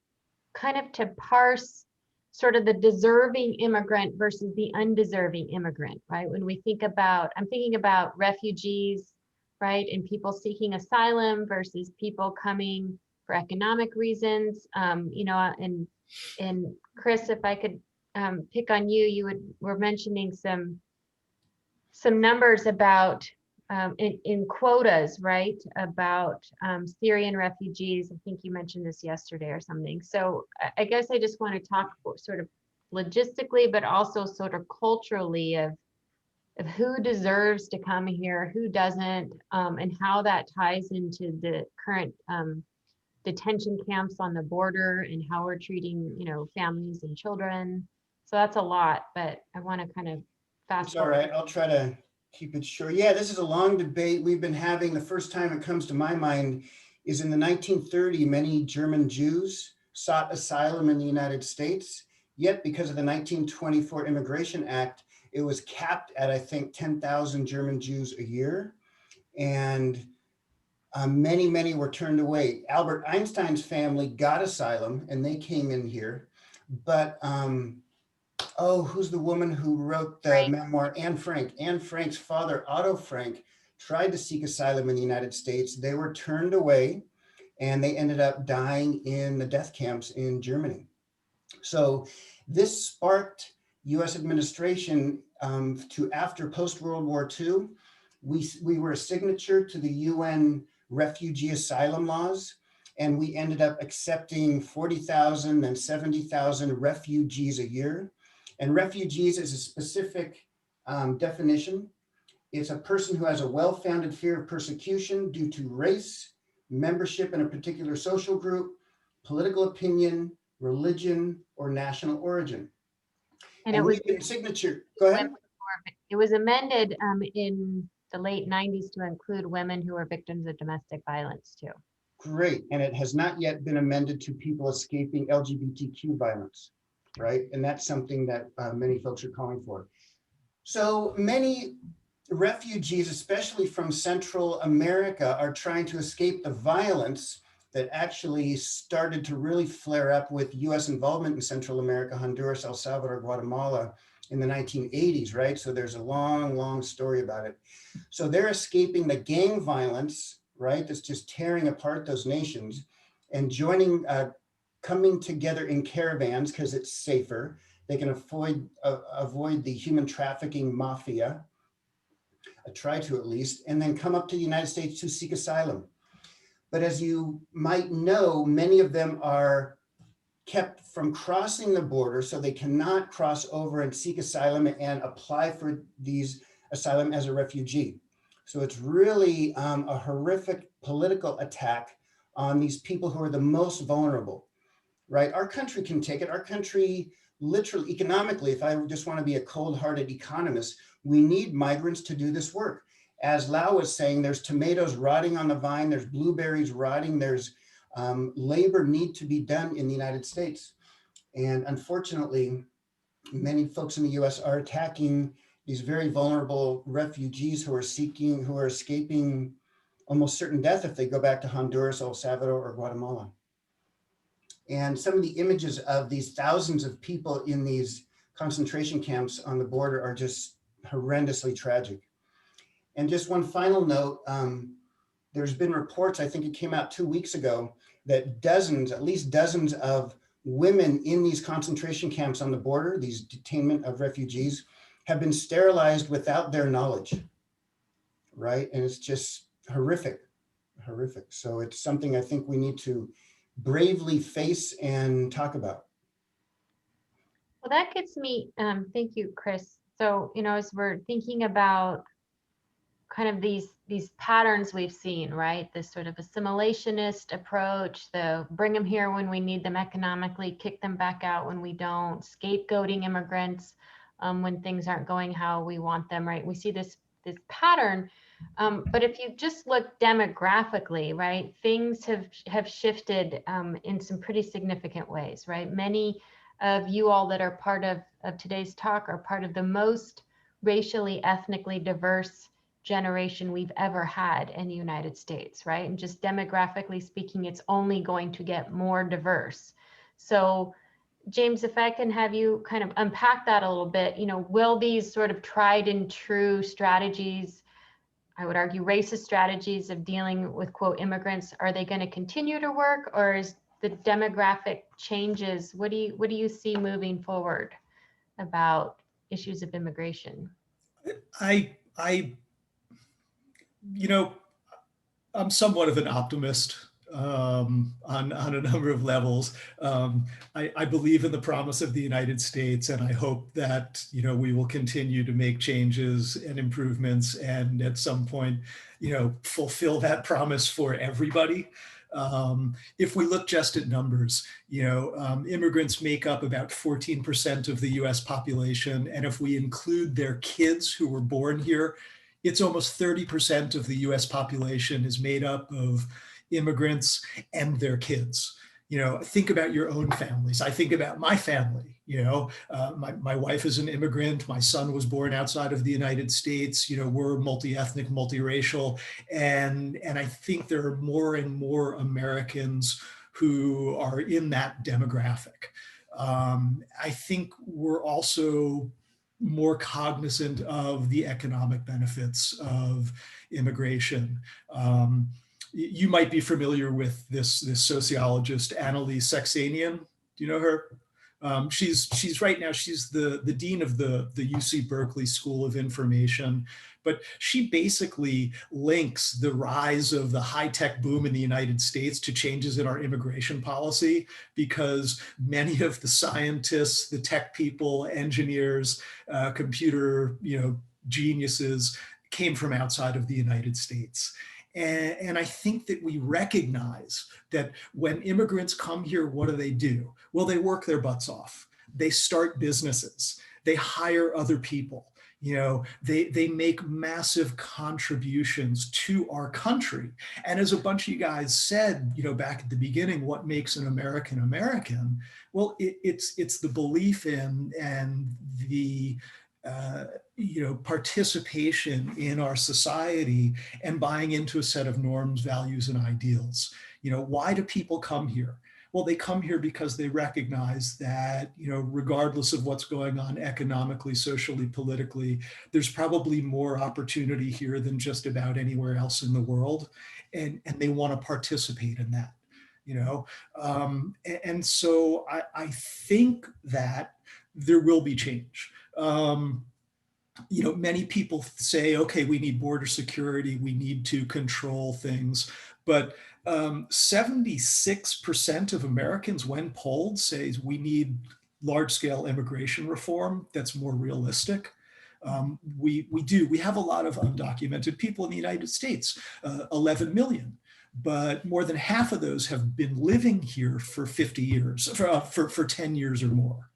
kind of to parse sort of the deserving immigrant versus the undeserving immigrant, right? When we think about, I'm thinking about refugees, right? And people seeking asylum versus people coming for economic reasons. You know, and Chris, if I could pick on you, were mentioning some numbers about in quotas, right? About Syrian refugees. I think you mentioned this yesterday or something. So I guess I just want to talk sort of logistically, but also sort of culturally of who deserves to come here, who doesn't, and how that ties into the current detention camps on the border and how we're treating, you know, families and children. So that's a lot, but I want to kind of fast forward. All right, I'll try to keep it short. Yeah, this is a long debate we've been having. The first time it comes to my mind is in the 1930s, many German Jews sought asylum in the United States. Yet because of the 1924 Immigration Act, it was capped at, I think, 10,000 German Jews a year. And many were turned away. Albert Einstein's family got asylum and they came in here. But who's the woman who wrote the memoir? Anne Frank. Anne Frank's father, Otto Frank, tried to seek asylum in the United States. They were turned away and they ended up dying in the death camps in Germany. So this sparked US administration to, after post-World War II, we were a signature to the UN refugee asylum laws, and we ended up accepting 40,000 and 70,000 refugees a year. And refugees is a specific definition. It's a person who has a well-founded fear of persecution due to race, membership in a particular social group, political opinion, religion, or national origin. And it was signature. Go ahead. It was amended in the late 90s to include women who are victims of domestic violence too. Great. And it has not yet been amended to people escaping LGBTQ violence, right? And that's something that many folks are calling for. So many refugees, especially from Central America, are trying to escape the violence that actually started to really flare up with US involvement in Central America, Honduras, El Salvador, Guatemala in the 1980s, right? So there's a long story about it. So they're escaping the gang violence, right? That's just tearing apart those nations. and coming together in caravans because it's safer. They can avoid the human trafficking mafia, try to at least, and then come up to the United States to seek asylum. But as you might know, many of them are kept from crossing the border, so they cannot cross over and seek asylum and apply for these asylum as a refugee. So it's really a horrific political attack on these people who are the most vulnerable, right? Our country can take it. Our country, literally, economically, if I just want to be a cold-hearted economist, we need migrants to do this work. As Lau was saying, there's tomatoes rotting on the vine, there's blueberries rotting, there's labor need to be done in the United States. And unfortunately, many folks in the US are attacking these very vulnerable refugees who are escaping almost certain death if they go back to Honduras, El Salvador, or Guatemala. And some of the images of these thousands of people in these concentration camps on the border are just horrendously tragic. And just one final note, there's been reports, I think it came out 2 weeks ago, that at least dozens of women in these concentration camps on the border, these detainment of refugees, have been sterilized without their knowledge, right? And it's just horrific, horrific. So it's something I think we need to bravely face and talk about. Well, that gets me, thank you, Chris. So, as we're thinking about kind of these patterns we've seen, right? This sort of assimilationist approach, the bring them here when we need them economically, kick them back out when we don't, scapegoating immigrants when things aren't going how we want them, right? We see this pattern, but if you just look demographically, right, things have shifted in some pretty significant ways, right? Many of you all that are part of today's talk are part of the most racially, ethnically diverse generation we've ever had in the United States, right? And just demographically speaking, it's only going to get more diverse. So James, if I can have you kind of unpack that a little bit, will these sort of tried and true strategies, I would argue racist strategies of dealing with, quote, immigrants, are they going to continue to work, or is the demographic changes, what do you see moving forward about issues of immigration? I'm somewhat of an optimist on a number of levels. I believe in the promise of the United States, and I hope that we will continue to make changes and improvements, and at some point, fulfill that promise for everybody. If we look just at numbers, immigrants make up about 14% of the US population. And if we include their kids who were born here, it's almost 30% of the US population is made up of immigrants and their kids. Think about your own families. I think about my family. My wife is an immigrant. My son was born outside of the United States. We're multi-ethnic, multiracial, and I think there are more and more Americans who are in that demographic. I think we're also more cognizant of the economic benefits of immigration. You might be familiar with this sociologist, Annalise Saxenian. Do you know her? She's right now, she's the dean of the UC Berkeley School of Information, but she basically links the rise of the high-tech boom in the United States to changes in our immigration policy, because many of the scientists, the tech people, engineers, computer geniuses came from outside of the United States. And I think that we recognize that when immigrants come here, what do? Well, they work their butts off. They start businesses. They hire other people. They make massive contributions to our country. And as a bunch of you guys said, back at the beginning, what makes an American American? Well, it's the belief in and the participation in our society and buying into a set of norms, values, and ideals. Why do people come here? Well, they come here because they recognize that, regardless of what's going on economically, socially, politically, there's probably more opportunity here than just about anywhere else in the world. And they want to participate in that. you know? And so I think that there will be change. You know, many people say, okay, we need border security, we need to control things, but 76% of Americans, when polled, say we need large-scale immigration reform that's more realistic. We have a lot of undocumented people in the United States, 11 million, but more than half of those have been living here for 50 years, for 10 years or more.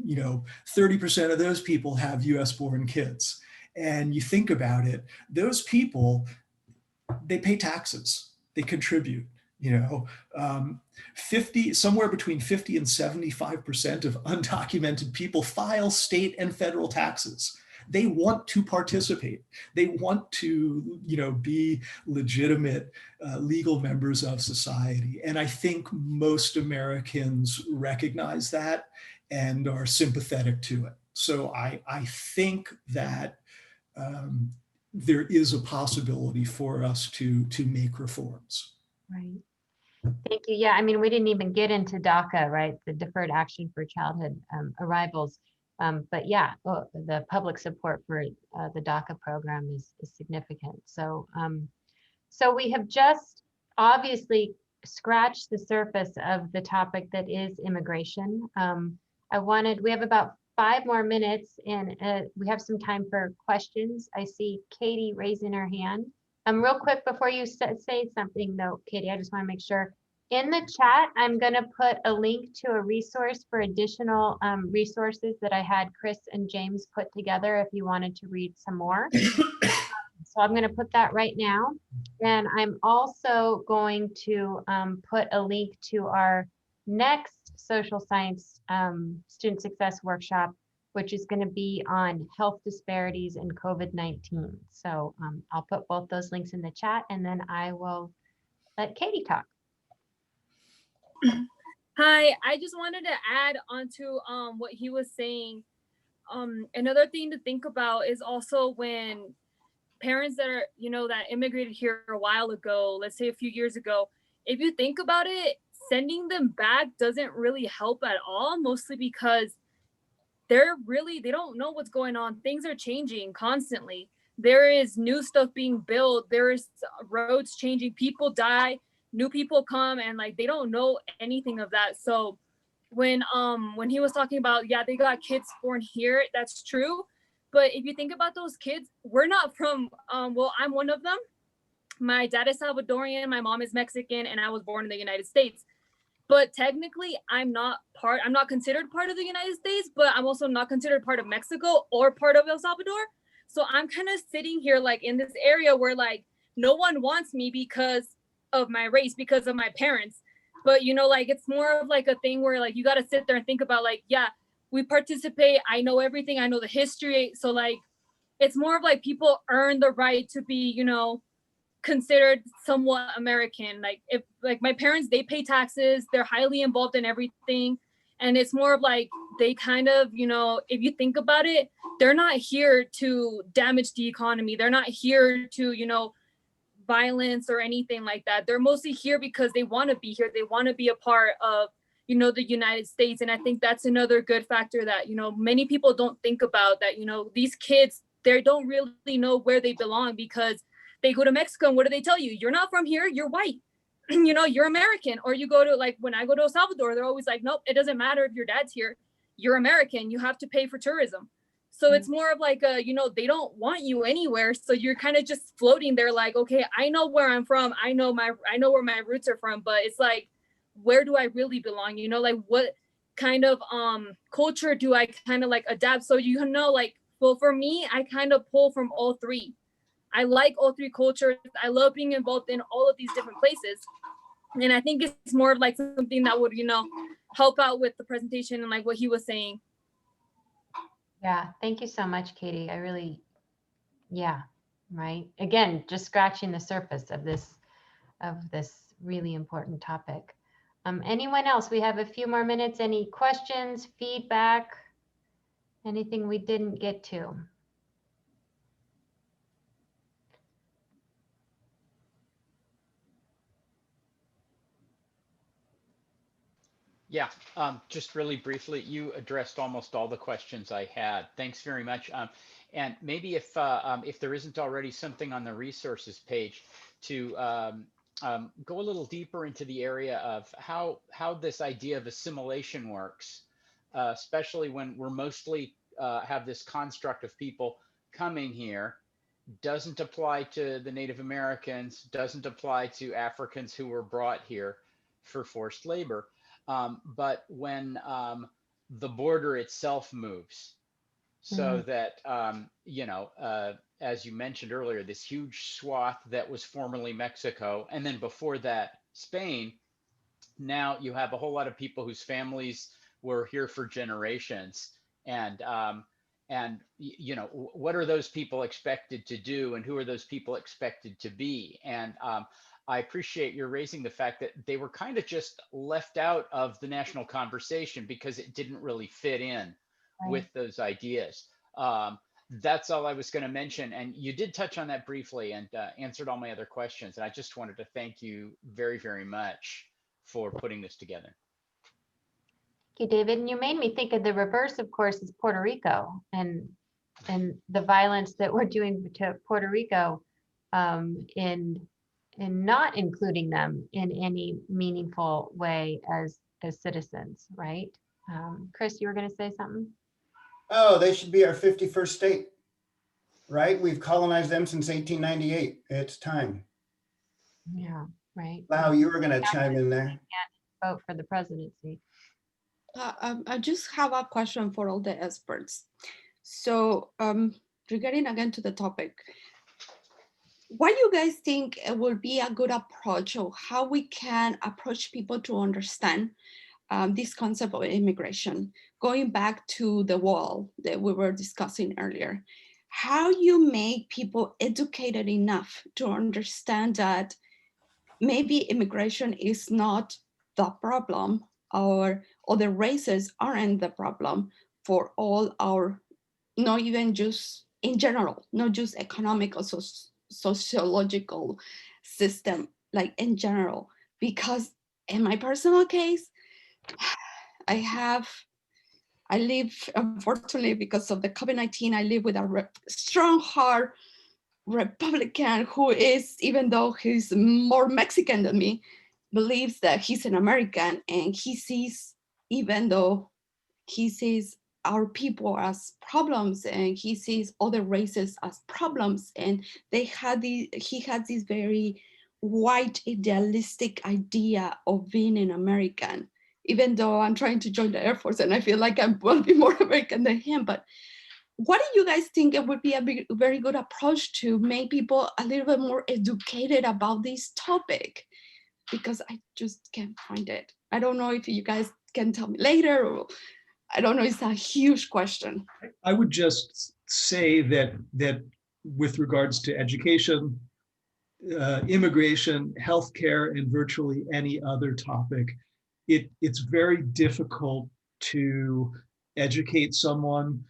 You know, 30% of those people have US born kids. And you think about it, those people, they pay taxes, they contribute, you know, 50, somewhere between 50 and 75% of undocumented people file state and federal taxes. They want to participate. They want to, you know, be legitimate legal members of society. And I think most Americans recognize that and are sympathetic to it. So I think that there is a possibility for us to make reforms. Right. Thank you. Yeah, I mean, we didn't even get into DACA, right? The Deferred Action for Childhood Arrivals. But yeah, the public support for the DACA program is significant. So, so we have just obviously scratched the surface of the topic that is immigration. We have about 5 more minutes and we have some time for questions. I see Katie raising her hand. Real quick before you say something though, Katie, I just want to make sure. In the chat, I'm going to put a link to a resource for additional resources that I had Chris and James put together if you wanted to read some more. So I'm going to put that right now. And I'm also going to put a link to our next social science student success workshop, which is going to be on health disparities and COVID-19. So I'll put both those links in the chat and then I will let Katie talk. Hi, I just wanted to add onto what he was saying. Another thing to think about is also when parents that are, you know, that immigrated here a while ago, let's say a few years ago, if you think about it, sending them back doesn't really help at all, mostly because they don't know what's going on. Things are changing constantly. There is new stuff being built. There is roads changing, people die, new people come, and like they don't know anything of that. So when he was talking about, yeah, they got kids born here, that's true. But if you think about those kids, we're not from well, I'm one of them. My dad is Salvadorian, my mom is Mexican, and I was born in the United States. But technically, I'm not considered part of the United States, but I'm also not considered part of Mexico or part of El Salvador. So I'm kind of sitting here like in this area where like no one wants me because of my race, because of my parents. But you know, like it's more of like a thing where like you got to sit there and think about like, yeah, we participate, I know everything, I know the history. So like it's more of like people earn the right to be, you know, considered somewhat American. Like if like my parents, they pay taxes, they're highly involved in everything. And it's more of like they kind of, you know, if you think about it, they're not here to damage the economy. They're not here to, you know, violence or anything like that. They're mostly here because they want to be here. They want to be a part of, you know, the United States. And I think that's another good factor that, you know, many people don't think about, that, you know, these kids, they don't really know where they belong because they go to Mexico and what do they tell you? You're not from here, you're white. You know, you're American. Or you go to, like, when I go to El Salvador, they're always like, nope, it doesn't matter if your dad's here, you're American, you have to pay for tourism. So it's more of like, you know, they don't want you anywhere. So you're kind of just floating there like, okay, I know where I'm from. I know where my roots are from, but it's like, where do I really belong? You know, like what kind of culture do I kind of like adapt? So, you know, like, well, for me, I kind of pull from all three. I like all three cultures. I love being involved in all of these different places. And I think it's more of like something that would, you know, help out with the presentation and like what he was saying. Yeah, thank you so much, Katie. I really, yeah, right. Again, just scratching the surface of this really important topic. Anyone else? We have a few more minutes. Any questions, feedback, anything we didn't get to? Yeah, just really briefly, you addressed almost all the questions I had. Thanks very much. And maybe if there isn't already something on the resources page to go a little deeper into the area of how this idea of assimilation works, especially when we're mostly have this construct of people coming here, doesn't apply to the Native Americans, doesn't apply to Africans who were brought here for forced labor. But when the border itself moves, so Mhm. that, as you mentioned earlier, this huge swath that was formerly Mexico, and then before that, Spain, now you have a whole lot of people whose families were here for generations. And what are those people expected to do, and who are those people expected to be? And I appreciate you're raising the fact that they were kind of just left out of the national conversation because it didn't really fit in Right. with those ideas. That's all I was going to mention. And you did touch on that briefly and answered all my other questions. And I just wanted to thank you very, very much for putting this together. Thank you, David. And you made me think of the reverse, of course, is Puerto Rico and the violence that we're doing to Puerto Rico in not including them in any meaningful way as citizens, right? Chris, you were going to say something? Oh, they should be our 51st state, right? We've colonized them since 1898. It's time. Yeah, right. Wow, you were going to chime in there. Vote for the presidency. I just have a question for all the experts. So regarding again to the topic, what do you guys think will be a good approach, or how we can approach people to understand this concept of immigration? Going back to the wall that we were discussing earlier, how you make people educated enough to understand that maybe immigration is not the problem, or other races aren't the problem for all our, not even just in general, not just economic or sociological system, like in general. Because in my personal case, I live, unfortunately, because of the COVID-19, I live with a strong heart Republican who is, even though he's more Mexican than me, believes that he's an American, and he sees, even though he sees our people as problems and he sees other races as problems, and he had this very white idealistic idea of being an American, even though I'm trying to join the Air Force and I feel like I will be more American than him. But what do you guys think it would be a very good approach to make people a little bit more educated about this topic? Because I just can't find it. I don't know if you guys can tell me later, or I don't know, it's a huge question. I would just say that with regards to education, immigration, healthcare, and virtually any other topic, it's very difficult to educate someone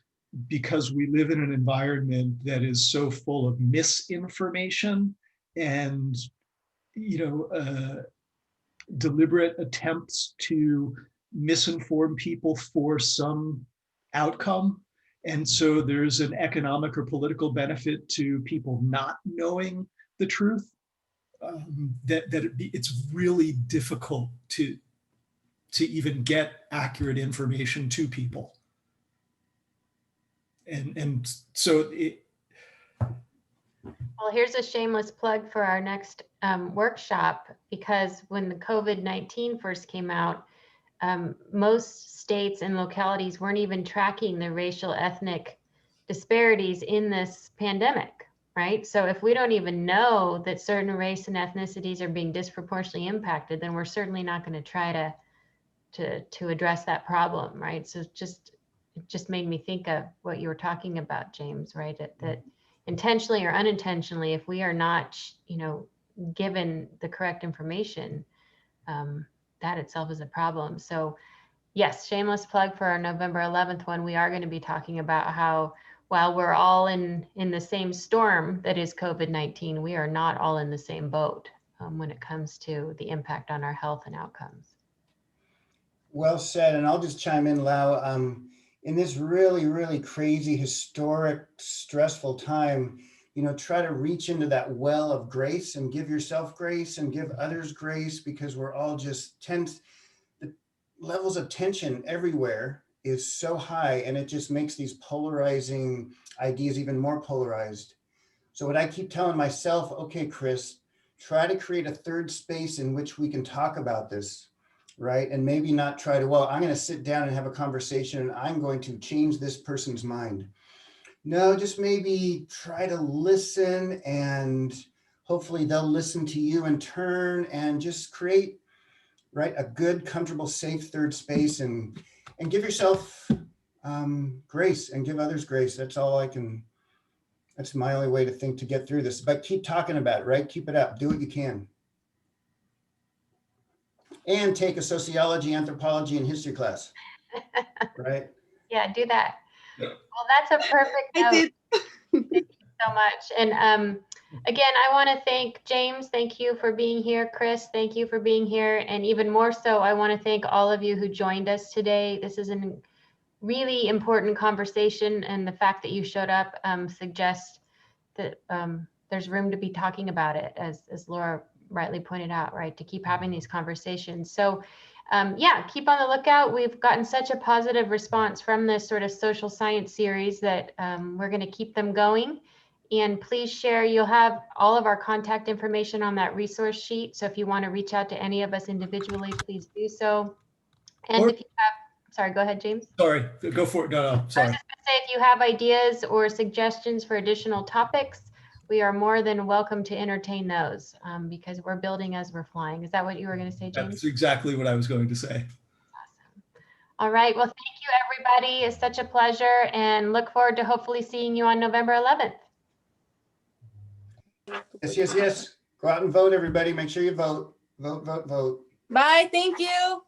because we live in an environment that is so full of misinformation and deliberate attempts to misinform people for some outcome. And so there's an economic or political benefit to people not knowing the truth. It's really difficult to even get accurate information to people. And so Well, here's a shameless plug for our next workshop, because when the COVID-19 first came out, most states and localities weren't even tracking the racial ethnic disparities in this pandemic, right? So if we don't even know that certain race and ethnicities are being disproportionately impacted, then we're certainly not going to try to address that problem, right? So it just made me think of what you were talking about, James, right? That intentionally or unintentionally, if we are not, given the correct information, that itself is a problem. So yes, shameless plug for our November 11th one. We are going to be talking about how, while we're all in the same storm that is COVID-19, we are not all in the same boat when it comes to the impact on our health and outcomes. Well said, and I'll just chime in, Lau. In this really, really crazy, historic, stressful time, try to reach into that well of grace and give yourself grace and give others grace, because we're all just tense. The levels of tension everywhere is so high, and it just makes these polarizing ideas even more polarized. So what I keep telling myself, okay, Chris, try to create a third space in which we can talk about this, right? And maybe not try to, well, I'm going to sit down and have a conversation and I'm going to change this person's mind. No, just maybe try to listen, and hopefully they'll listen to you in turn, and just create, right, a good, comfortable, safe third space, and give yourself grace and give others grace. That's my only way to think to get through this. But keep talking about it, right? Keep it up. Do what you can. And take a sociology, anthropology, and history class, right? Yeah, do that. Yeah. Well, that's a perfect I note. did. Thank you so much. And again, I want to thank James. Thank you for being here. Chris, thank you for being here. And even more so, I want to thank all of you who joined us today. This is a really important conversation, and the fact that you showed up suggests that there's room to be talking about it, as Laura rightly pointed out, right, to keep having these conversations. So yeah, keep on the lookout. We've gotten such a positive response from this sort of social science series that we're going to keep them going. And please share. You'll have all of our contact information on that resource sheet. So if you want to reach out to any of us individually, please do so. And Or- if you have, sorry, go ahead, James. Sorry, go for it. No, I was sorry. just going to say, if you have ideas or suggestions for additional topics, we are more than welcome to entertain those, because we're building as we're flying. Is that what you were going to say, James? That's exactly what I was going to say. Awesome. All right. Well, thank you, everybody. It's such a pleasure, and look forward to hopefully seeing you on November 11th. Yes, yes, yes. Go out and vote, everybody. Make sure you vote. Vote, vote, vote. Bye. Thank you.